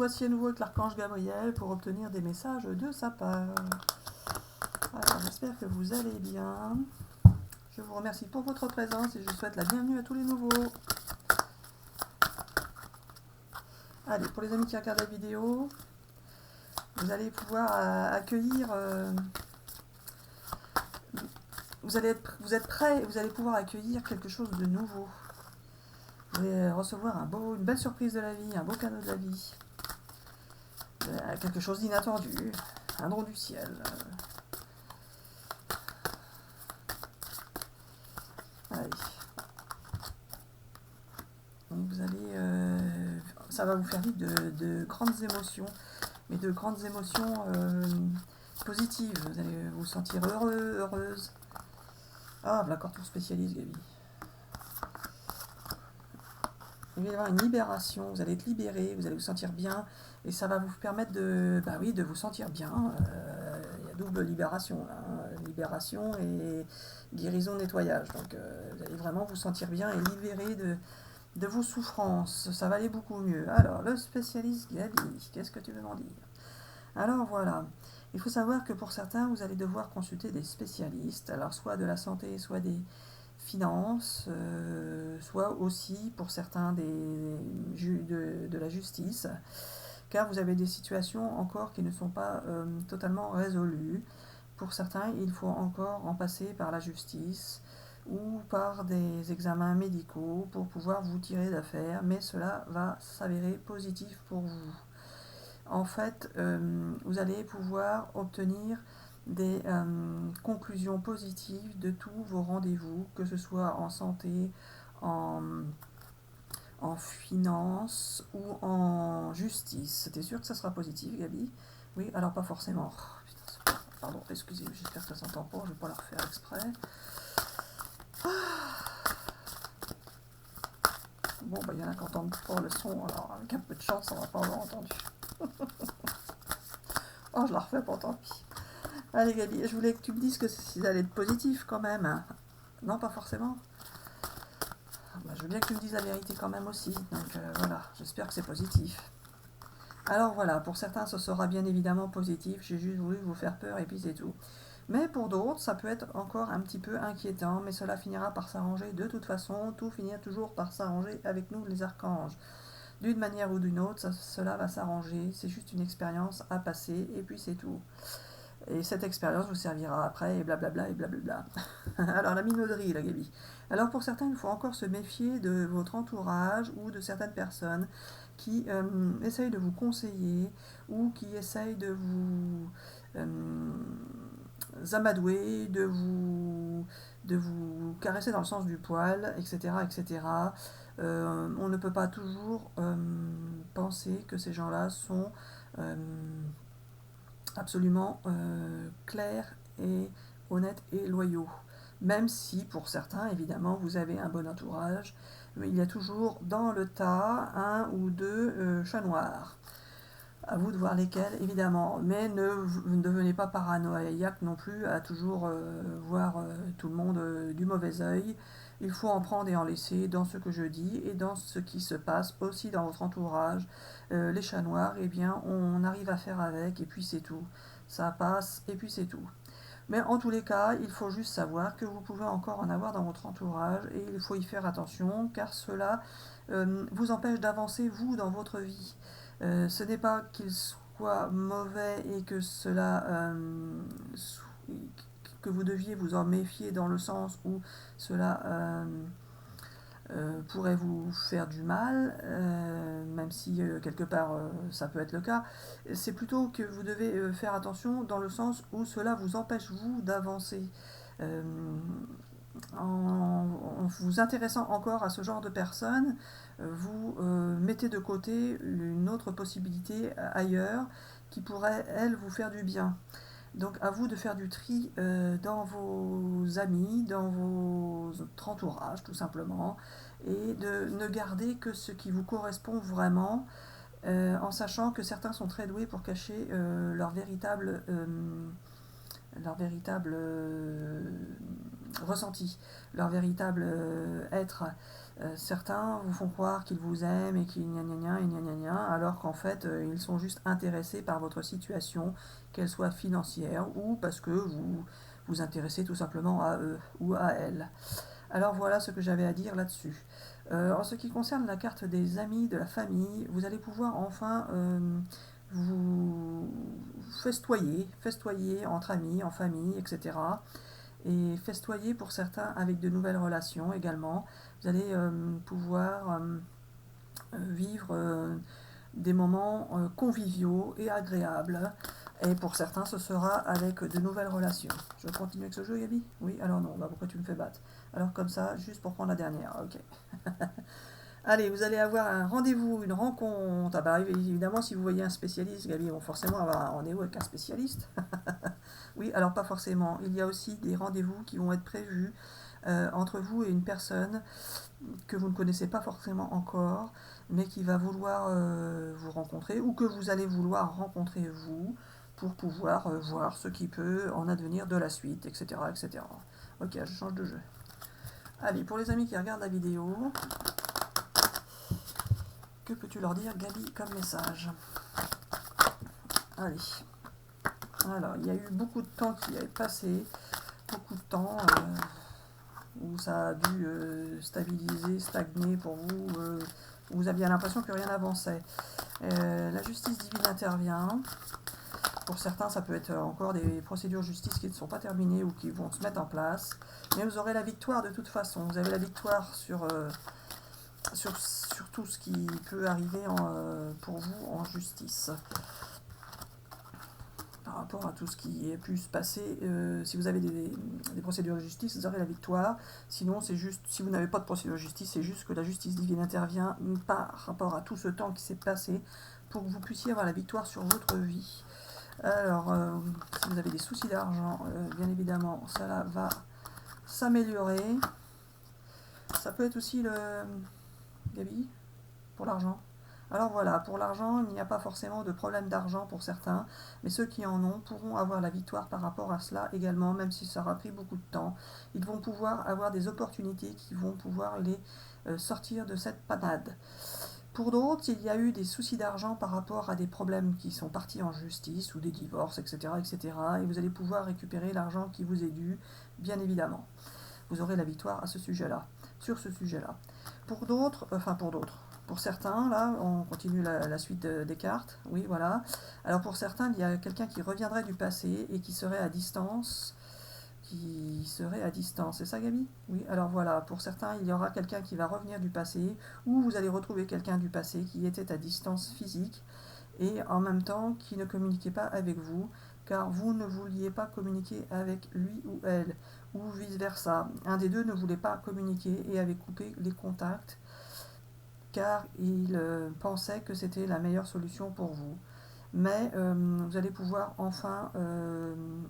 voici à nouveau avec l'archange Gabriel pour obtenir des messages de sa part. Alors, j'espère que vous allez bien. Je vous remercie pour votre présence et je souhaite la bienvenue à tous les nouveaux. Allez, pour les amis qui regardent la vidéo, vous allez pouvoir accueillir... vous êtes prêts et vous allez pouvoir accueillir quelque chose de nouveau. Vous allez recevoir une belle surprise de la vie, un beau cadeau de la vie. Quelque chose d'inattendu, un don du ciel. Allez. Donc vous allez... ça va vous faire vivre de grandes émotions, mais de grandes émotions positives. Vous allez vous sentir heureux, heureuse. Ah, l'accord pour spécialiste, Gabi. Il va y avoir une libération, vous allez être libéré, vous allez vous sentir bien, et ça va vous permettre de vous sentir bien. Il y a double libération, hein, libération et guérison, nettoyage. Donc vous allez vraiment vous sentir bien et libéré de vos souffrances. Ça va aller beaucoup mieux. Alors, le spécialiste Gabi, qu'est-ce que tu veux m'en dire? Alors voilà, il faut savoir que pour certains, vous allez devoir consulter des spécialistes, alors soit de la santé, soit des finances, soit aussi pour certains de la justice, car vous avez des situations encore qui ne sont pas totalement résolues. Pour certains, il faut encore en passer par la justice ou par des examens médicaux pour pouvoir vous tirer d'affaire, mais cela va s'avérer positif pour vous. En fait, vous allez pouvoir obtenir des conclusions positives de tous vos rendez-vous, que ce soit en santé, en finance ou en justice. T'es sûr que ça sera positif, Gabi? Oui, alors pas forcément. Oh, putain, pardon, excusez, j'espère que ça s'entend pas, je vais pas la refaire exprès. Bon, bah, il y en a qui n'entendent pas le son, alors avec un peu de chance, on va pas avoir entendu. Oh, je la refais pas, tant pis. Allez, Gabi, je voulais que tu me dises que ça allait être positif quand même. Non, pas forcément. Bah, je veux bien que tu me dises la vérité quand même aussi. Donc voilà, j'espère que c'est positif. Alors voilà, pour certains, ce sera bien évidemment positif. J'ai juste voulu vous faire peur et puis c'est tout. Mais pour d'autres, ça peut être encore un petit peu inquiétant, mais cela finira par s'arranger de toute façon. Tout finira toujours par s'arranger avec nous, les archanges. D'une manière ou d'une autre, cela va s'arranger. C'est juste une expérience à passer et puis c'est tout. Et cette expérience vous servira après, et blablabla, et blablabla. Alors, la minauderie, la Gabi. Alors, pour certains, il faut encore se méfier de votre entourage ou de certaines personnes qui essayent de vous conseiller ou qui essayent de vous amadouer, de vous caresser dans le sens du poil, etc. etc. On ne peut pas toujours penser que ces gens-là sont absolument clairs et honnêtes et loyaux. Même si, pour certains, évidemment, vous avez un bon entourage, il y a toujours dans le tas un ou deux chats noirs. À vous de voir lesquels, évidemment. Mais ne devenez pas paranoïaque non plus à toujours voir tout le monde du mauvais œil. Il faut en prendre et en laisser dans ce que je dis et dans ce qui se passe aussi dans votre entourage. Les chats noirs, eh bien, on arrive à faire avec et puis c'est tout. Ça passe et puis c'est tout. Mais en tous les cas, il faut juste savoir que vous pouvez encore en avoir dans votre entourage et il faut y faire attention car cela vous empêche d'avancer vous dans votre vie. Ce n'est pas qu'il soit mauvais et que cela que vous deviez vous en méfier dans le sens où cela pourrait vous faire du mal, même si quelque part ça peut être le cas. C'est plutôt que vous devez faire attention dans le sens où cela vous empêche vous d'avancer. En vous intéressant encore à ce genre de personnes, vous mettez de côté une autre possibilité ailleurs qui pourrait, elle, vous faire du bien. Donc à vous de faire du tri dans vos amis, dans votre entourage tout simplement, et de ne garder que ce qui vous correspond vraiment, en sachant que certains sont très doués pour cacher leur véritable ressenti, leur véritable être. Certains vous font croire qu'ils vous aiment et qu'ils gna gna gna et gna gna gna, alors qu'en fait, ils sont juste intéressés par votre situation, qu'elle soit financière ou parce que vous vous intéressez tout simplement à eux ou à elles. Alors voilà ce que j'avais à dire là-dessus. En ce qui concerne la carte des amis, de la famille, vous allez pouvoir enfin vous festoyer entre amis, en famille, etc. Et festoyer pour certains avec de nouvelles relations également. Vous allez pouvoir vivre des moments conviviaux et agréables. Et pour certains, ce sera avec de nouvelles relations. Je continue avec ce jeu, Gabi? Oui, alors non, bah pourquoi tu me fais battre? Alors comme ça, juste pour prendre la dernière, ok. Allez, vous allez avoir un rendez-vous, une rencontre. Ah bah évidemment, si vous voyez un spécialiste, Gabi, ils vont forcément avoir un rendez-vous avec un spécialiste. Oui, alors pas forcément. Il y a aussi des rendez-vous qui vont être prévus entre vous et une personne que vous ne connaissez pas forcément encore, mais qui va vouloir vous rencontrer ou que vous allez vouloir rencontrer vous pour pouvoir voir ce qui peut en advenir de la suite, etc., etc. Ok, je change de jeu. Allez, pour les amis qui regardent la vidéo, que peux-tu leur dire, Gabi, comme message? Allez. Alors, il y a eu beaucoup de temps qui est passé, beaucoup de temps où ça a dû stabiliser, stagner pour vous, vous aviez l'impression que rien n'avançait. La justice divine intervient. Pour certains, ça peut être encore des procédures de justice qui ne sont pas terminées ou qui vont se mettre en place. Mais vous aurez la victoire de toute façon. Vous avez la victoire sur tout ce qui peut arriver pour vous en justice. Par rapport à tout ce qui a pu se passer, si vous avez des procédures de justice, vous aurez la victoire. Sinon, c'est juste, si vous n'avez pas de procédure de justice, c'est juste que la justice divine intervient par rapport à tout ce temps qui s'est passé pour que vous puissiez avoir la victoire sur votre vie. Alors, si vous avez des soucis d'argent, bien évidemment, ça va s'améliorer. Ça peut être aussi le... Gabi, pour l'argent. Alors voilà, pour l'argent, il n'y a pas forcément de problème d'argent pour certains, mais ceux qui en ont pourront avoir la victoire par rapport à cela également, même si ça aura pris beaucoup de temps. Ils vont pouvoir avoir des opportunités qui vont pouvoir les sortir de cette panade. Pour d'autres, il y a eu des soucis d'argent par rapport à des problèmes qui sont partis en justice ou des divorces, etc., etc. Et vous allez pouvoir récupérer l'argent qui vous est dû, bien évidemment. Vous aurez la victoire à ce sujet-là, sur ce sujet-là. Pour d'autres, pour certains, là, on continue la suite des cartes. Oui, voilà. Alors pour certains, il y a quelqu'un qui reviendrait du passé et qui serait à distance. C'est ça, Gabi? Oui, alors voilà, pour certains, il y aura quelqu'un qui va revenir du passé, ou vous allez retrouver quelqu'un du passé qui était à distance physique, et en même temps qui ne communiquait pas avec vous, car vous ne vouliez pas communiquer avec lui ou elle, ou vice-versa. Un des deux ne voulait pas communiquer et avait coupé les contacts, car il pensait que c'était la meilleure solution pour vous. Mais vous allez pouvoir enfin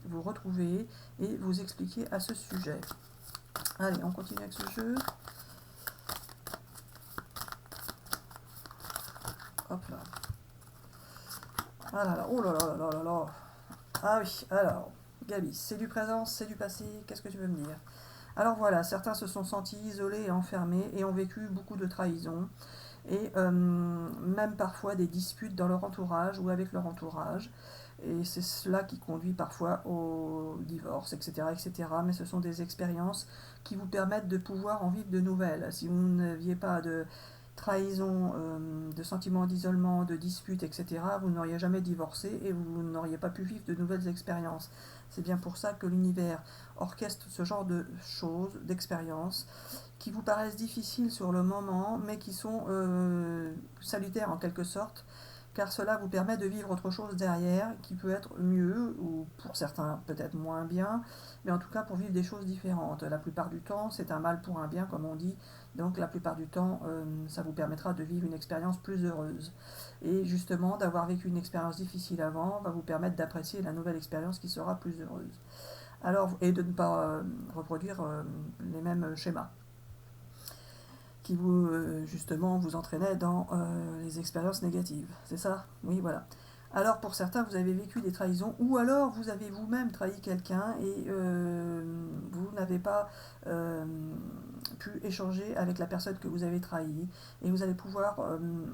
vous retrouver et vous expliquer à ce sujet. Allez, on continue avec ce jeu. Hop là. Ah là là, oh là là là là là. Ah oui, alors, Gabi, c'est du présent, c'est du passé, qu'est-ce que tu veux me dire? Alors voilà, certains se sont sentis isolés et enfermés et ont vécu beaucoup de trahisons et même parfois des disputes dans leur entourage ou avec leur entourage. Et c'est cela qui conduit parfois au divorce, etc., etc. Mais ce sont des expériences qui vous permettent de pouvoir en vivre de nouvelles. Si vous n'aviez pas de trahison, de sentiments d'isolement, de disputes, etc., vous n'auriez jamais divorcé et vous n'auriez pas pu vivre de nouvelles expériences. C'est bien pour ça que l'univers orchestre ce genre de choses, d'expériences, qui vous paraissent difficiles sur le moment, mais qui sont salutaires en quelque sorte, car cela vous permet de vivre autre chose derrière, qui peut être mieux, ou pour certains peut-être moins bien, mais en tout cas pour vivre des choses différentes. La plupart du temps, c'est un mal pour un bien, comme on dit, donc la plupart du temps, ça vous permettra de vivre une expérience plus heureuse. Et justement, d'avoir vécu une expérience difficile avant va vous permettre d'apprécier la nouvelle expérience qui sera plus heureuse. Alors, et de ne pas reproduire les mêmes schémas qui vous, justement, vous entraînaient dans les expériences négatives. C'est ça? Oui, voilà. Alors, pour certains, vous avez vécu des trahisons, ou alors vous avez vous-même trahi quelqu'un et vous n'avez pas pu échanger avec la personne que vous avez trahie. Et vous allez pouvoir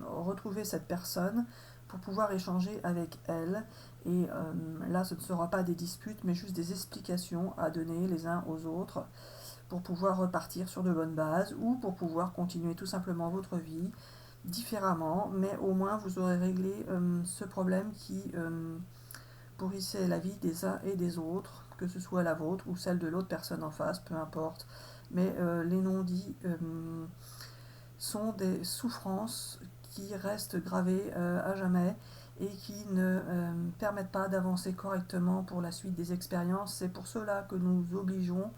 retrouver cette personne pour pouvoir échanger avec elle. Et là, ce ne sera pas des disputes, mais juste des explications à donner les uns aux autres pour pouvoir repartir sur de bonnes bases ou pour pouvoir continuer tout simplement votre vie différemment, mais au moins vous aurez réglé ce problème qui pourrissait la vie des uns et des autres, que ce soit la vôtre ou celle de l'autre personne en face, peu importe. Mais les non-dits sont des souffrances qui restent gravées à jamais et qui ne permettent pas d'avancer correctement pour la suite des expériences. C'est pour cela que nous obligeons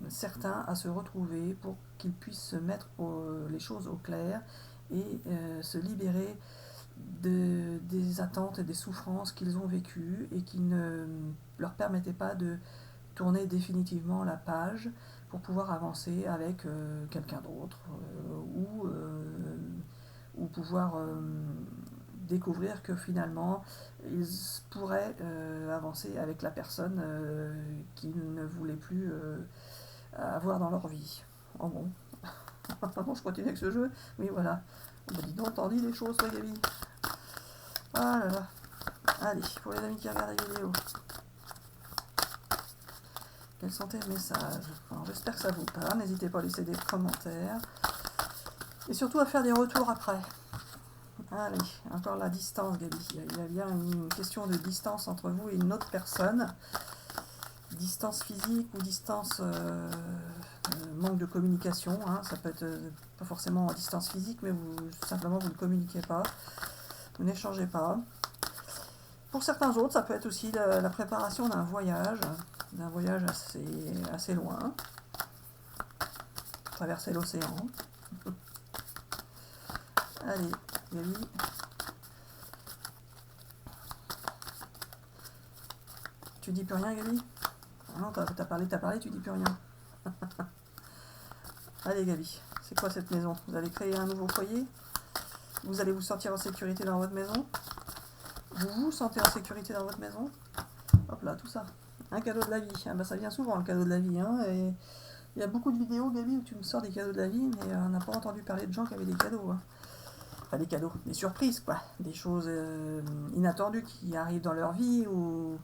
certains à se retrouver pour qu'ils puissent se mettre les choses au clair et se libérer des attentes et des souffrances qu'ils ont vécues et qui ne leur permettaient pas de tourner définitivement la page pour pouvoir avancer avec quelqu'un d'autre ou pouvoir découvrir que finalement ils pourraient avancer avec la personne qu'ils ne voulaient plus avoir dans leur vie. Oh bon. Bon, je continue avec ce jeu. Oui, voilà. Bah, dis donc, t'en dis des choses, toi, Gabi. Ah là là. Allez, pour les amis qui regardent la vidéo. Quels sont tes messages? J'espère que ça vous parle. N'hésitez pas à laisser des commentaires. Et surtout à faire des retours après. Allez, encore la distance, Gabi. Il y a bien une question de distance entre vous et une autre personne. Distance physique ou distance manque de communication. Hein. Ça peut être pas forcément en distance physique, mais simplement vous ne communiquez pas. Vous n'échangez pas. Pour certains autres, ça peut être aussi la préparation d'un voyage assez loin. Traverser l'océan. Allez, Gabi. Tu dis plus rien, Gabi? Non, t'as parlé, tu dis plus rien. Allez, Gabi, c'est quoi cette maison? Vous allez créer un nouveau foyer? Vous allez vous sentir en sécurité dans votre maison? Vous vous sentez en sécurité dans votre maison? Hop là, tout ça. Un cadeau de la vie. Ah ben, ça vient souvent, le cadeau de la vie. Hein, et il y a beaucoup de vidéos, Gabi, où tu me sors des cadeaux de la vie, mais on n'a pas entendu parler de gens qui avaient des cadeaux. Hein. Enfin, des cadeaux, des surprises, quoi. Des choses inattendues qui arrivent dans leur vie, ou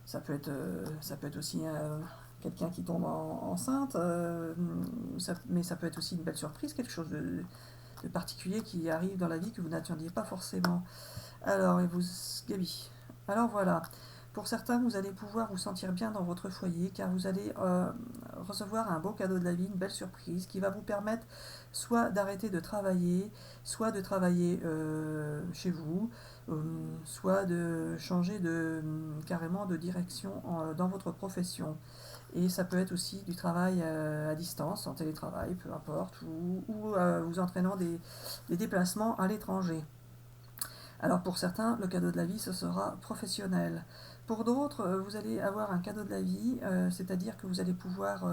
ça peut être aussi quelqu'un qui tombe enceinte, mais ça peut être aussi une belle surprise, quelque chose de particulier qui arrive dans la vie que vous n'attendiez pas forcément. Alors, Gabi, alors voilà, pour certains, vous allez pouvoir vous sentir bien dans votre foyer, car vous allez recevoir un beau cadeau de la vie, une belle surprise, qui va vous permettre soit d'arrêter de travailler, soit de travailler chez vous, soit de changer carrément de direction dans votre profession. Et ça peut être aussi du travail à distance, en télétravail, peu importe, ou vous entraînant des déplacements à l'étranger. Alors pour certains, le cadeau de la vie, ce sera professionnel. Pour d'autres, vous allez avoir un cadeau de la vie, c'est-à-dire que vous allez pouvoir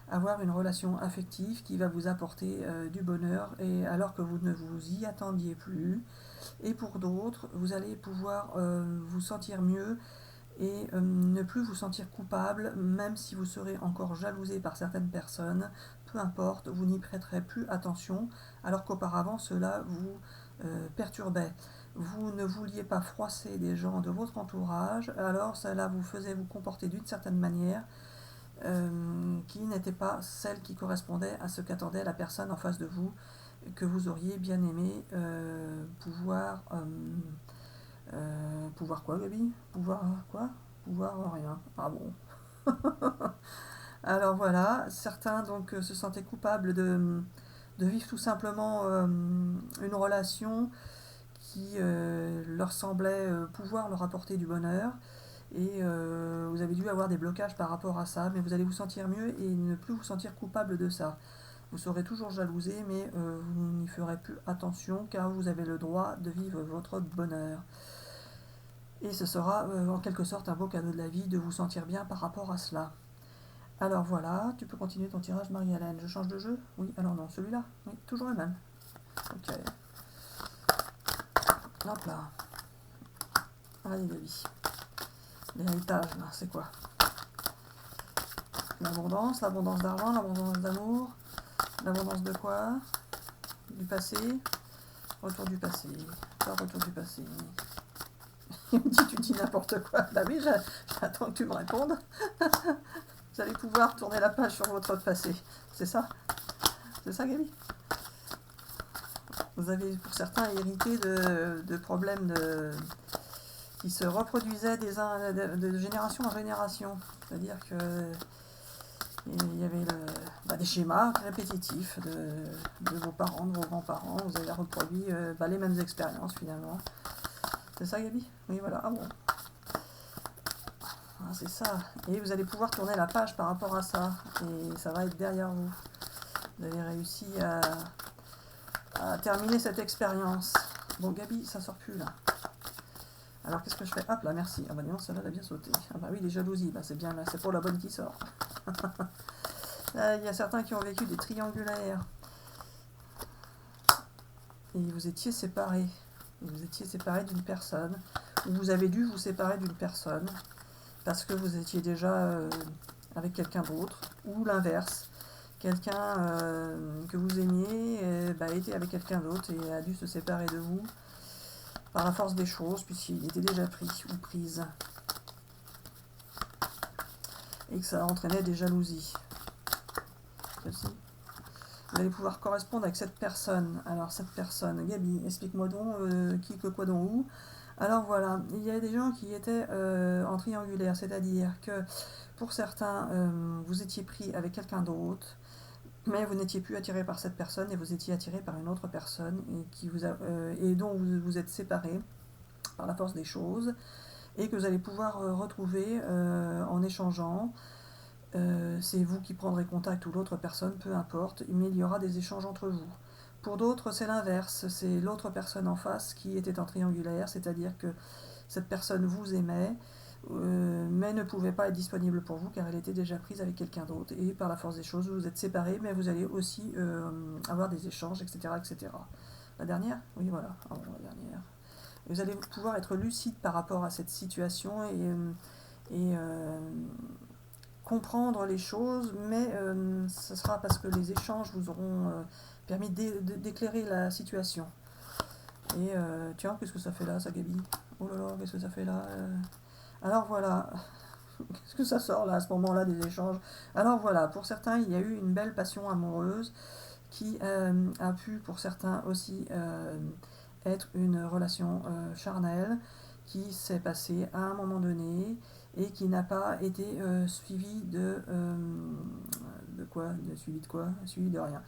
avoir une relation affective qui va vous apporter du bonheur, et alors que vous ne vous y attendiez plus. Et pour d'autres, vous allez pouvoir vous sentir mieux et ne plus vous sentir coupable, même si vous serez encore jalousé par certaines personnes, peu importe, vous n'y prêterez plus attention, alors qu'auparavant cela vous perturbait. Vous ne vouliez pas froisser des gens de votre entourage, alors cela vous faisait vous comporter d'une certaine manière qui n'était pas celle qui correspondait à ce qu'attendait la personne en face de vous, que vous auriez bien aimé pouvoir quoi, Gabi? Pouvoir quoi? Pouvoir rien. Ah bon. Alors voilà, certains donc se sentaient coupables de vivre tout simplement une relation qui leur semblait pouvoir leur apporter du bonheur. Et vous avez dû avoir des blocages par rapport à ça, mais vous allez vous sentir mieux et ne plus vous sentir coupable de ça. Vous serez toujours jalousé, mais vous n'y ferez plus attention, car vous avez le droit de vivre votre bonheur. Et ce sera en quelque sorte un beau cadeau de la vie de vous sentir bien par rapport à cela. Alors voilà, tu peux continuer ton tirage, Marie-Hélène. Je change de jeu? Oui, alors non, celui-là? Oui, toujours le même. Ok. Hop là. Allez, Gabi. L'héritage, là, c'est quoi? L'abondance d'argent, l'abondance d'amour, l'abondance de quoi? Du passé, retour du passé, pas retour du passé. Il me dit, tu dis n'importe quoi. Bah oui, j'attends que tu me répondes. Vous allez pouvoir tourner la page sur votre passé. C'est ça? C'est ça, Gaby? Vous avez, pour certains, hérité de problèmes qui se reproduisaient de génération en génération. C'est-à-dire que il y avait des schémas répétitifs de vos parents, de vos grands-parents. Vous avez reproduit les mêmes expériences, finalement. C'est ça, Gaby? Oui, voilà. Ah bon. Ah, c'est ça. Et vous allez pouvoir tourner la page par rapport à ça. Et ça va être derrière vous. Vous avez réussi à terminer cette expérience. Bon, Gaby, ça sort plus, là. Alors, qu'est-ce que je fais? Hop, là, merci. Ah bah non, celle-là, elle a bien sauté. Ah bah oui, les jalousies, bah, c'est bien, là, c'est pour la bonne qui sort. Il y a certains qui ont vécu des triangulaires. Et vous étiez séparés. Vous étiez séparés d'une personne. Ou vous avez dû vous séparer d'une personne. Parce que vous étiez déjà avec quelqu'un d'autre. Ou l'inverse. Quelqu'un que vous aimiez était avec quelqu'un d'autre et a dû se séparer de vous par la force des choses, puisqu'il était déjà pris ou prise. Et que ça entraînait des jalousies. Ceci. Vous allez pouvoir correspondre avec cette personne. Alors cette personne, Gaby, explique-moi donc qui, que, quoi, donc, où. Alors voilà, il y a des gens qui étaient en triangulaire, c'est-à-dire que pour certains, vous étiez pris avec quelqu'un d'autre, mais vous n'étiez plus attiré par cette personne et vous étiez attiré par une autre personne et dont vous êtes séparés par la force des choses et que vous allez pouvoir retrouver en échangeant. C'est vous qui prendrez contact ou l'autre personne, peu importe, mais il y aura des échanges entre vous. Pour d'autres, c'est l'inverse, c'est l'autre personne en face qui était en triangulaire, c'est-à-dire que cette personne vous aimait, mais ne pouvait pas être disponible pour vous car elle était déjà prise avec quelqu'un d'autre. Et par la force des choses, vous êtes séparés, mais vous allez aussi avoir des échanges, etc., etc. La dernière? Oui, voilà, la dernière. Et vous allez pouvoir être lucide par rapport à cette situation et comprendre les choses, mais ce sera parce que les échanges vous auront permis d'éclairer la situation. Et tiens, qu'est-ce que ça fait là, ça, Gaby? Oh là là, qu'est-ce que ça fait là Alors voilà, qu'est-ce que ça sort là, à ce moment-là, des échanges? Alors voilà, pour certains, il y a eu une belle passion amoureuse qui a pu, pour certains aussi, être une relation charnelle qui s'est passée à un moment donné et qui n'a pas été suivie de quoi? Suivi de quoi? Suivi de rien.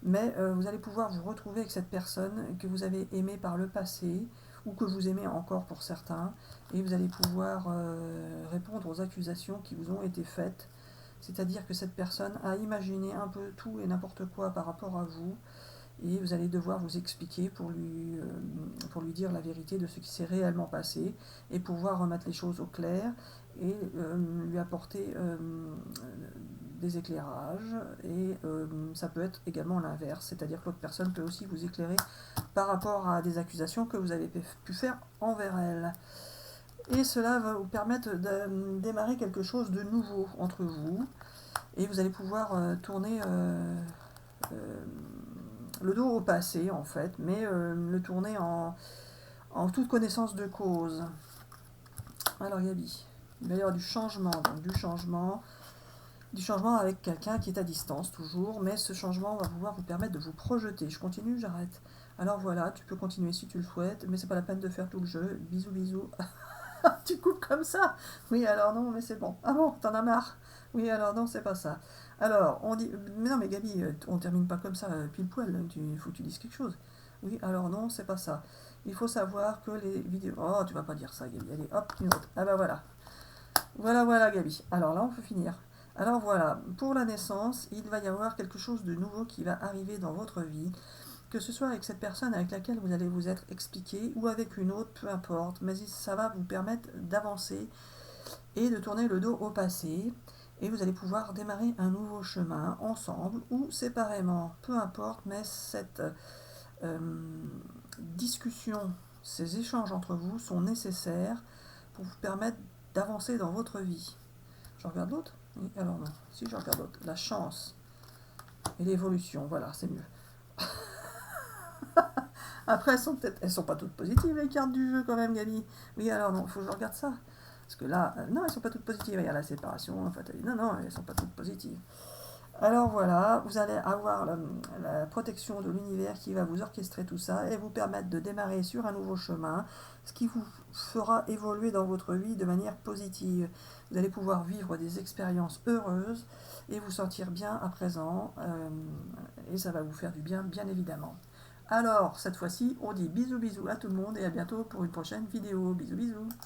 Mais vous allez pouvoir vous retrouver avec cette personne que vous avez aimée par le passé ou que vous aimez encore pour certains et vous allez pouvoir répondre aux accusations qui vous ont été faites. C'est-à-dire que cette personne a imaginé un peu tout et n'importe quoi par rapport à vous et vous allez devoir vous expliquer pour lui dire la vérité de ce qui s'est réellement passé et pouvoir remettre les choses au clair et lui apporter des éclairages et ça peut être également l'inverse, c'est-à-dire que l'autre personne peut aussi vous éclairer par rapport à des accusations que vous avez pu faire envers elle. Et cela va vous permettre de démarrer quelque chose de nouveau entre vous et vous allez pouvoir tourner le dos au passé en fait, mais le tourner en toute connaissance de cause. Alors Gaby, il va y avoir du changement, donc du changement avec quelqu'un qui est à distance toujours, mais ce changement va pouvoir vous permettre de vous projeter. Je continue, j'arrête. Alors voilà, tu peux continuer si tu le souhaites, mais c'est pas la peine de faire tout le jeu. Bisous, bisous. Tu coupes comme ça? Oui, alors non, mais c'est bon. Ah bon, t'en as marre? Oui, alors non, c'est pas ça. Alors, on dit... Mais non, mais Gaby, on termine pas comme ça, pile poil. Il faut que tu dises quelque chose. Oui, alors non, c'est pas ça. Il faut savoir que les vidéos... Oh, tu vas pas dire ça, Gaby. Allez, hop, une autre. Ah bah voilà. Voilà, Gaby. Alors là, on peut finir. Alors voilà, pour la naissance, il va y avoir quelque chose de nouveau qui va arriver dans votre vie, que ce soit avec cette personne avec laquelle vous allez vous être expliqué ou avec une autre, peu importe, mais ça va vous permettre d'avancer et de tourner le dos au passé et vous allez pouvoir démarrer un nouveau chemin ensemble ou séparément, peu importe, mais cette discussion, ces échanges entre vous sont nécessaires pour vous permettre d'avancer dans votre vie. Je regarde l'autre. Et alors non, si je regarde autre, la chance et l'évolution, voilà, c'est mieux. Après, elles sont pas toutes positives, les cartes du jeu, quand même, Gabi. Oui, alors non, il faut que je regarde ça. Parce que là, non, elles sont pas toutes positives. Il y a la séparation, en fait. Non, non, elles sont pas toutes positives. Alors voilà, vous allez avoir la protection de l'univers qui va vous orchestrer tout ça et vous permettre de démarrer sur un nouveau chemin, ce qui vous fera évoluer dans votre vie de manière positive. Vous allez pouvoir vivre des expériences heureuses et vous sentir bien à présent, et ça va vous faire du bien, bien évidemment. Alors, cette fois-ci, on dit bisous bisous à tout le monde et à bientôt pour une prochaine vidéo. Bisous bisous.